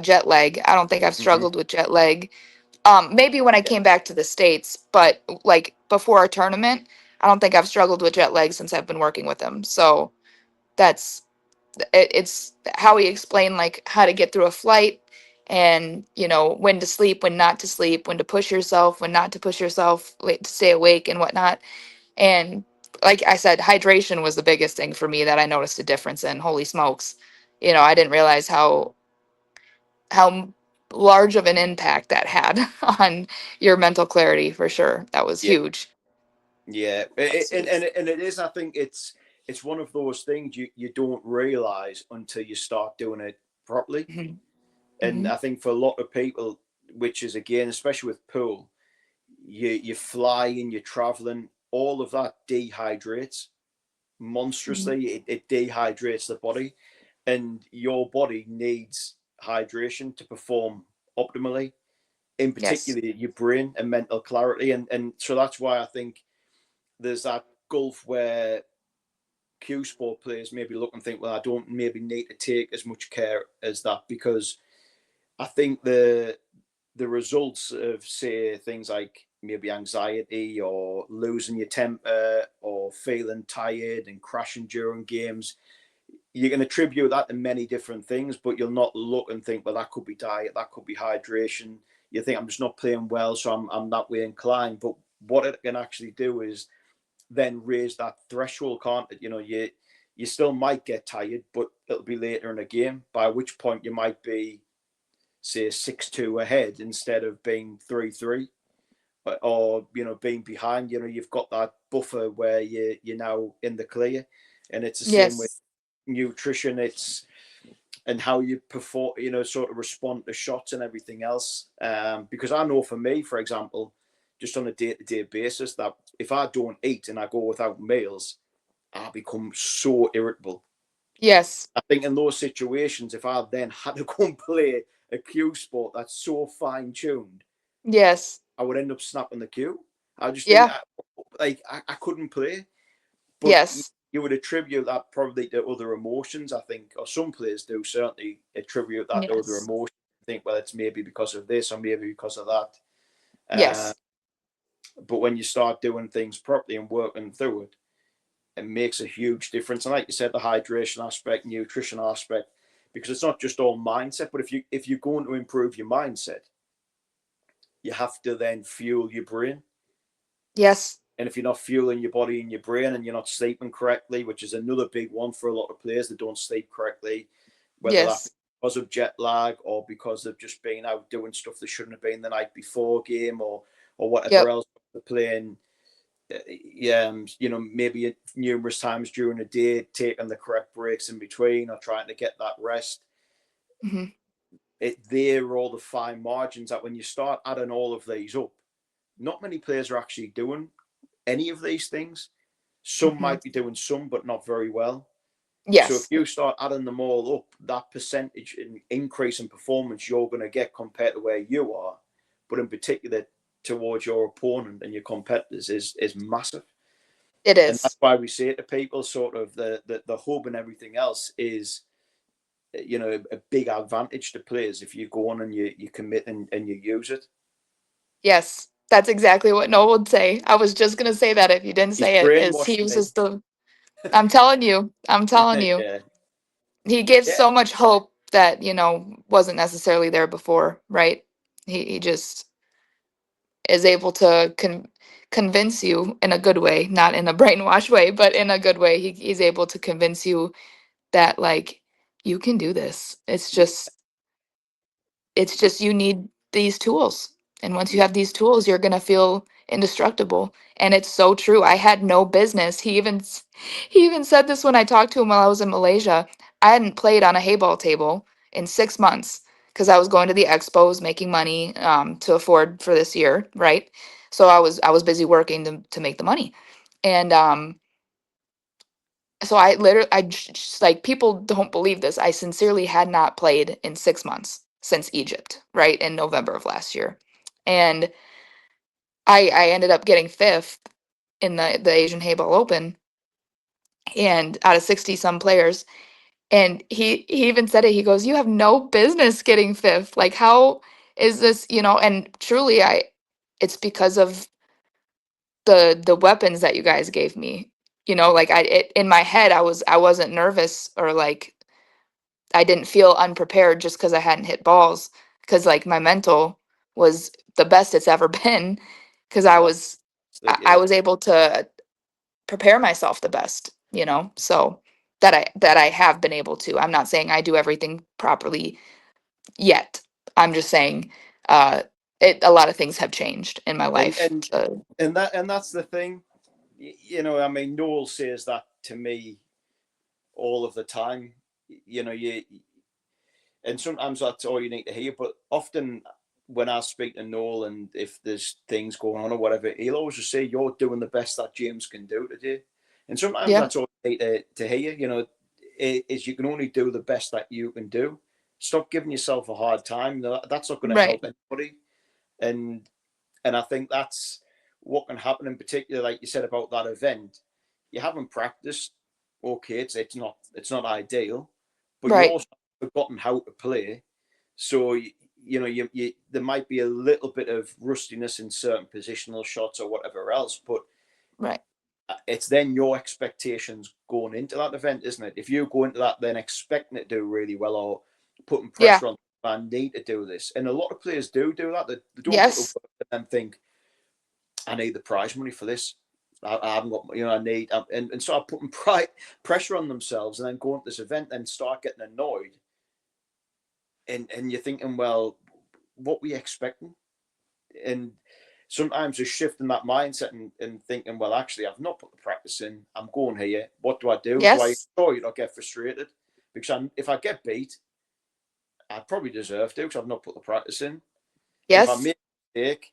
jet lag. I don't think I've Mm-hmm. struggled with jet lag. Maybe when I Yeah. came back to the States, but like before our tournament, I don't think I've struggled with jet lag since I've been working with him. So that's it's how he explained like how to get through a flight and when to sleep, when not to sleep, when to push yourself, when not to push yourself, to stay awake and whatnot. And like I said, hydration was the biggest thing for me that I noticed a difference in. Holy smokes. I didn't realize how large of an impact that had on your mental clarity for sure. That was Yeah. huge. Yeah. That was huge. And it is. I think it's one of those things you don't realize until you start doing it properly. Hmm. And Hmm. I think for a lot of people, which is again, especially with pool, you're flying, you're traveling, all of that dehydrates Hmm. monstrously. It dehydrates the body, and your body needs hydration to perform optimally, in Yes. particular your brain and mental clarity. And so that's why I think there's that gulf where Q sport players maybe look and think, well, I don't maybe need to take as much care as that, because I think the results of, say, things like maybe anxiety or losing your temper or feeling tired and crashing during games, you can attribute that to many different things, but you'll not look and think, well, that could be diet, that could be hydration. You think I'm just not playing well, so I'm that way inclined. But what it can actually do is then raise that threshold, can't it? You still might get tired, but it'll be later in a game, by which point you might be, say, 6-2 ahead instead of being 3-3, or being behind. You've got that buffer where you're now in the clear. And it's the same with Yes. nutrition. It's and how you perform, sort of respond to shots and everything else. Because I know for me, for example, just on a day-to-day basis, that if I don't eat and I go without meals, I become so irritable. Yes. I think in those situations, if I then had to go and play a cue sport that's so fine tuned, Yes. I would end up snapping the cue. I just think, Yeah. I couldn't play. But Yes. you would attribute that probably to other emotions, I think, or some players do certainly attribute that to other Yes. emotions. Think, well, it's maybe because of this or maybe because of that. Uh, Yes. but when you start doing things properly and working through it, it makes a huge difference. And like you said, the hydration aspect, nutrition aspect, because it's not just all mindset. But if you're going to improve your mindset, you have to then fuel your brain. Yes. And if you're not fueling your body and your brain, and you're not sleeping correctly, which is another big one for a lot of players that don't sleep correctly, whether that be Yes. because of jet lag or because of just being out doing stuff they shouldn't have been the night before game, or whatever Yep. else they're playing. Yeah, maybe numerous times during the day, taking the correct breaks in between or trying to get that rest. Hmm. There are all the fine margins that when you start adding all of these up, not many players are actually doing any of these things. Some Hmm. might be doing some, but not very well. So if Yes, you start adding them all up, that percentage increase in performance you're going to get compared to where you are, but in particular towards your opponent and your competitors is massive. it And that's is. why we say to people, sort of the hub and everything else is, you know, a big advantage to players if you go on and you commit and you use it. Yes, that's exactly what Noel would say. I was just gonna say that if you didn't He's say it, is he brainwashed me. uses the I'm telling you, I'm telling you. Yeah, He gives yeah, so much hope that, wasn't necessarily there before, right? He just is able to convince you in a good way, not in a brainwash way, but in a good way. He's able to convince you that like you can do this. It's just you need these tools. And once you yeah. have these tools, you're going to feel indestructible. And it's so true. I had no business. He even said this when I talked to him while I was in Malaysia. I hadn't played on a hayball table in 6 months because I was going to the expos, making money to afford for this year, right? So I was busy working to make the money. And so I literally, like, people don't believe this. I sincerely had not played in 6 months since Egypt, right, in November of last year. And I ended up getting fifth in the Asian Hayball Open, and out of 60 some players. And he even said it. He goes, "You have no business getting fifth. Like, how is this, And truly, it's because of the weapons that you guys gave me. Like, in my head, I wasn't nervous, or like I didn't feel unprepared just because I hadn't hit balls, because like my mental was the best it's ever been, because I Well, that's was it. I Yeah, was able to prepare myself the best, so that I have been able to. I'm not saying I do everything properly yet. I'm just saying uh a lot of things have changed in my and life. and and that's the thing. You know, I mean, Noel says that to me all of the time. You know, and sometimes that's all you need to hear. But often when I speak to Noel, and if there's things going on or whatever, he'll always just say, "You're doing the best that James can do today." And sometimes Yeah, that's all you need to hear. You know, is you can only do the best that you can do. Stop giving yourself a hard time. That's not going to right, help anybody. And and I think that's what can happen in particular, like you said about that event. You haven't practiced. Okay, it's not ideal, but you right, also forgotten how to play. So you there might be a little bit of rustiness in certain positional shots or whatever else, but right. it's then your expectations going into that event, isn't it? If you go into that then expecting it to do really well, or putting Yeah, pressure on, I need to do this, and a lot of players do that. They don't go to yes, work and then think, I need the prize money for this. I haven't got, I need, and start putting pressure on themselves, and then go into this event and start getting annoyed. And you're thinking, well, what were you expecting? And sometimes just shifting that mindset and thinking, well, actually, I've not put the practice in. I'm going here. What do I do? Do I yes, enjoy it or get frustrated? Because if I get beat, I probably deserve to because I've not put the practice in. If I yes, make a mistake,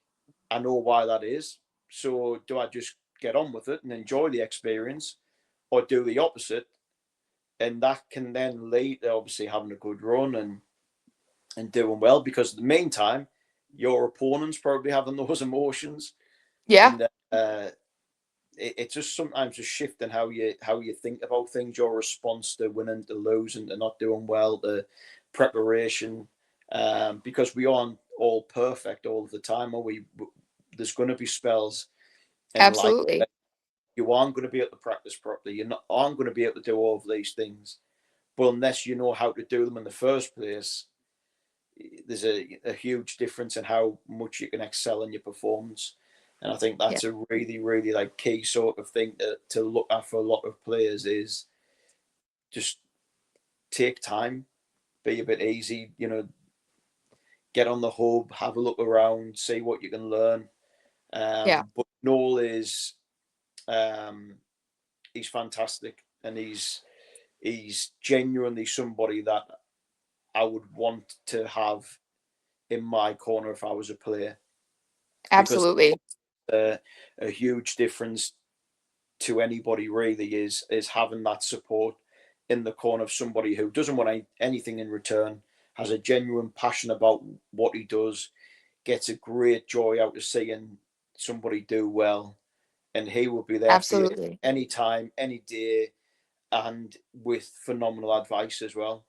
I know why that is. So do I just get on with it and enjoy the experience, or do the opposite? And that can then lead to obviously having a good run and doing well, because in the meantime, your opponent's probably having those emotions, yeah, and it's just sometimes just shifting how you think about things, your response to winning, to losing, to not doing well, the preparation, because we aren't all perfect all the time, or we there's going to be spells in life absolutely. that you aren't going to be able to practice properly. Aren't going to be able to do all of these things, but unless you know how to do them in the first place, there's a huge difference in how much you can excel in your performance. And I think Yeah, that's a really, really like key sort of thing to look at for a lot of players is just take time, be a bit easy, get on the hub, have a look around, see what you can learn. yeah, But Noel is um, he's fantastic, and he's genuinely somebody that I would want to have in my corner if I was a player, because absolutely. a huge difference to anybody really is having that support. in the corner of somebody who doesn't want anything in return, has a genuine passion about what he does, gets a great joy out of seeing somebody do well, and he will be there for you Absolutely. anytime, any day, and with phenomenal advice as well.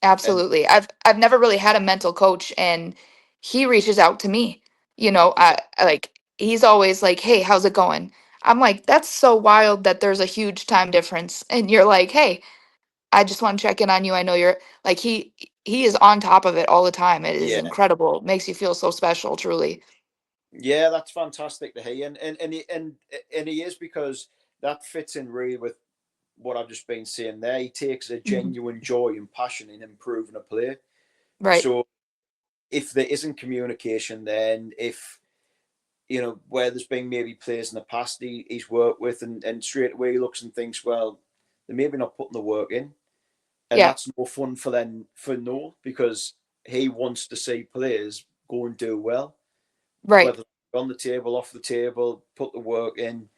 And Absolutely. I've never really had a mental coach, and he reaches out to me. yeah, I like he's always like, "Hey, how's it going?" I'm like, "That's so wild that there's a huge time difference." And you're like, "Hey, I just want to check in on you. I know you're like he is on top of it all the time. It is yeah, incredible. Makes you feel so special, truly." yeah, that's fantastic to hear, and he is, because that fits in really with what I've just been saying there. He takes a Mhm. genuine joy and passion in improving a player. Right. So if there isn't communication, then if where there's been maybe players in the past he's worked with, and straight away he looks and thinks, well, they're maybe not putting the work in, and Yeah. that's no fun for Noel, because he wants to see players go and do well, Right. whether on the table, off the table, put the work in.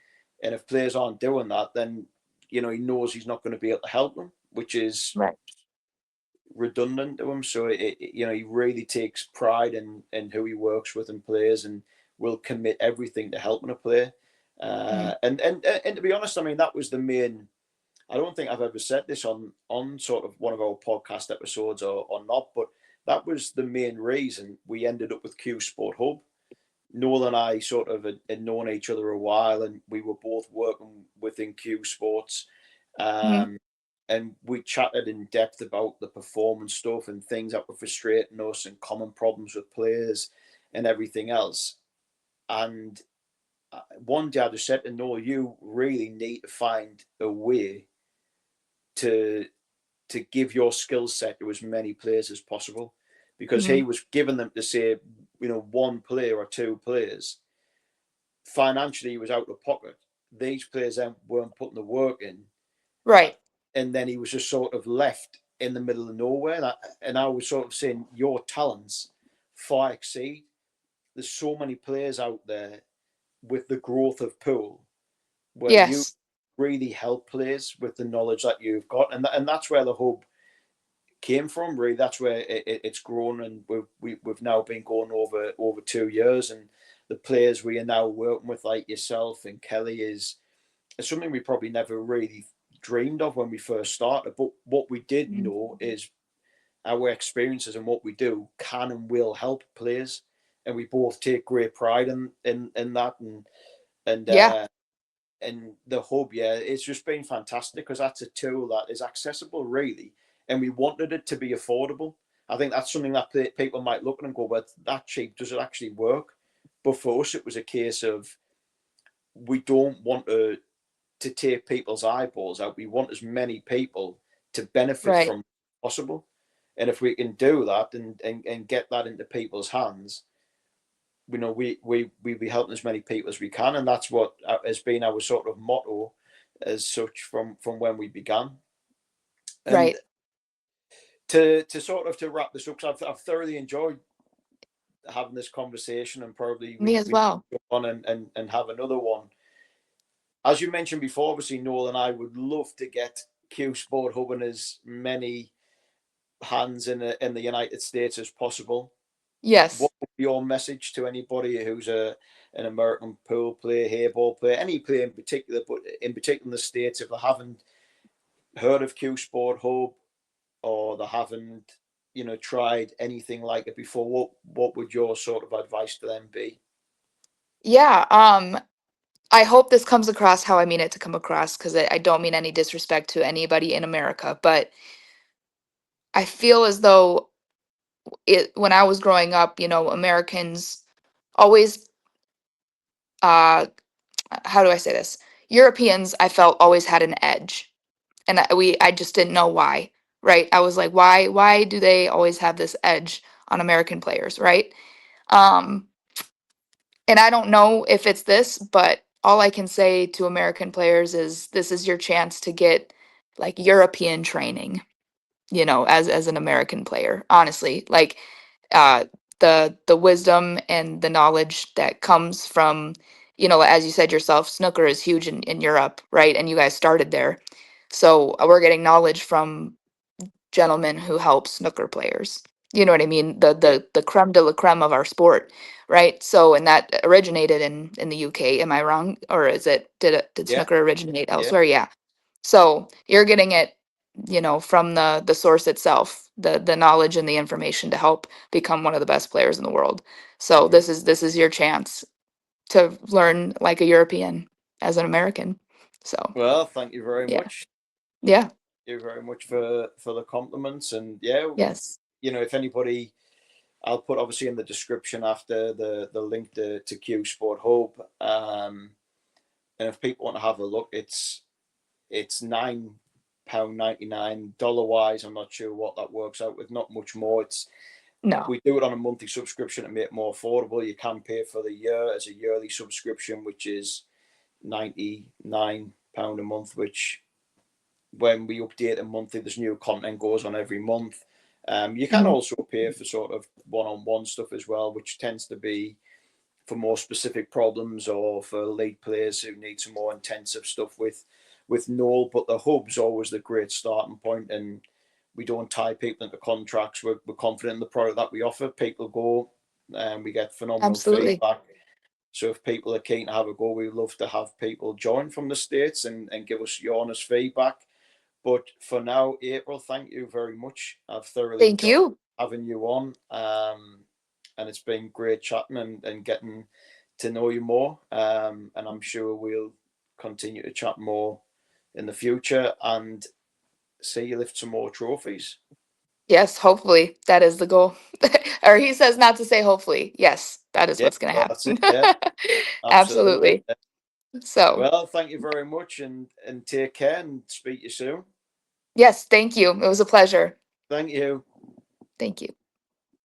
And if players aren't doing that, then he knows he's not going to be able to help them, which is Right. redundant to him. So he really takes pride in who he works with and players, and will commit everything to helping a player. Mhm. And to be honest, I mean, that was the main. I don't think I've ever said this on sort of one of our podcast episodes, or not, but that was the main reason we ended up with Q Sport Hub. Noel and I sort of had known each other a while, and we were both working within Q Sports. Mhm. Um, and we chatted in depth about the performance stuff and things that were frustrating us, and common problems with players and everything else. And one day I just said to Noel, you really need to find a way to give your skill set to as many players as possible, because he Mhm. was giving them to say, one player or two players. Financially, he was out of pocket. These players then weren't putting the work in, Right. and then he was just sort of left in the middle of nowhere. And I was sort of saying, your talents far exceed. There's so many players out there with the growth of pool, where you Yes. really help players with the knowledge that you've got, and that's where the hub came from. Really, that's where it's grown, and we've now been going over 2 years, and the players we are now working with, like yourself and Kelly, is something we probably never really dreamed of when we first started. But what we did Mhm. know is our experiences and what we do can and will help players, and we both take great pride in that, and Yeah. uh, and the hub, yeah, it's just been fantastic, because that's a tool that is accessible, really, and we wanted it to be affordable. I think that's something that people might look at and go, "Well, that cheap? Does it actually work?" But for us, it was a case of, we don't want to take people's eyeballs out. We want as many people to benefit Right. from possible, and if we can do that, and get that into people's hands, we be helping as many people as we can, and that's what has been our sort of motto as such from when we began. And Right. to sort of to wrap this up, because I've thoroughly enjoyed having this conversation, and probably Me as we well. go on and have another one. As you mentioned before, obviously Noel and I would love to get Q Sport Hub in as many hands in the United States as possible. Yes. What would be your message to anybody who's an American pool player, hairball player, any player in particular, but in particular in the States, if they haven't heard of Q Sport Hub, or they haven't, tried anything like it before, what would your sort of advice to them be? Yeah. I hope this comes across how I mean it to come across, because I don't mean any disrespect to anybody in America, but I feel as though when I was growing up, Americans always, uh, how do I say this? Europeans, I felt always had an edge, and I just didn't know why, right? I was like, why do they always have this edge on American players, right? Um, and I don't know if it's this, but all I can say to American players is this is your chance to get like European training, as an American player, honestly. Like uh the wisdom and the knowledge that comes from, as you said yourself, snooker is huge in Europe, right? And you guys started there. So we're getting knowledge from gentlemen who help snooker players. You know what I mean? Yeah, The creme de la creme of our sport, right? So and that originated in the UK. Am I wrong? Or did yeah, snooker originate yeah. elsewhere? Yeah. So you're getting it, from the source itself, the knowledge and the information to help become one of the best players in the world. So Hmm. this is your chance to learn like a European as an American. So Well, thank you very yeah. much. Yeah. Thank you very much for the compliments. And yeah, Yes. if anybody, I'll put obviously in the description after the link to Q Sport Hub. And if people want to have a look, it's £9.99 wise. I'm not sure what that works out with. Not much more. No. We do it on a monthly subscription to make it more affordable. You can pay for the year as a yearly subscription, which is £99 a month. Which when we update it monthly, there's new content goes on every month. You can Mhm. also pay for sort of one-on-one stuff as well, which tends to be for more specific problems or for league players who need some more intensive stuff with Noel. But the hub's always the great starting point, and we don't tie people into contracts. We're confident in the product that we offer. People go, and we get phenomenal Absolutely. feedback. So if people are keen to have a go, we love to have people join from the States and give us your honest feedback. But for now, April, thank you very much. I've thoroughly Thank enjoyed you. having you on. And it's been great chatting and getting to know you more. And I'm sure we'll continue to chat more in the future and see you lift some more trophies. Yes, hopefully that is the goal. Or he says not to say hopefully. Yes, that is Yeah, what's going to well, that's it. happen. Yeah, absolutely. Absolutely. Yeah. So, Well, thank you very much and take care and speak to you soon. yes, thank you. It was a pleasure. Thank you. Thank you.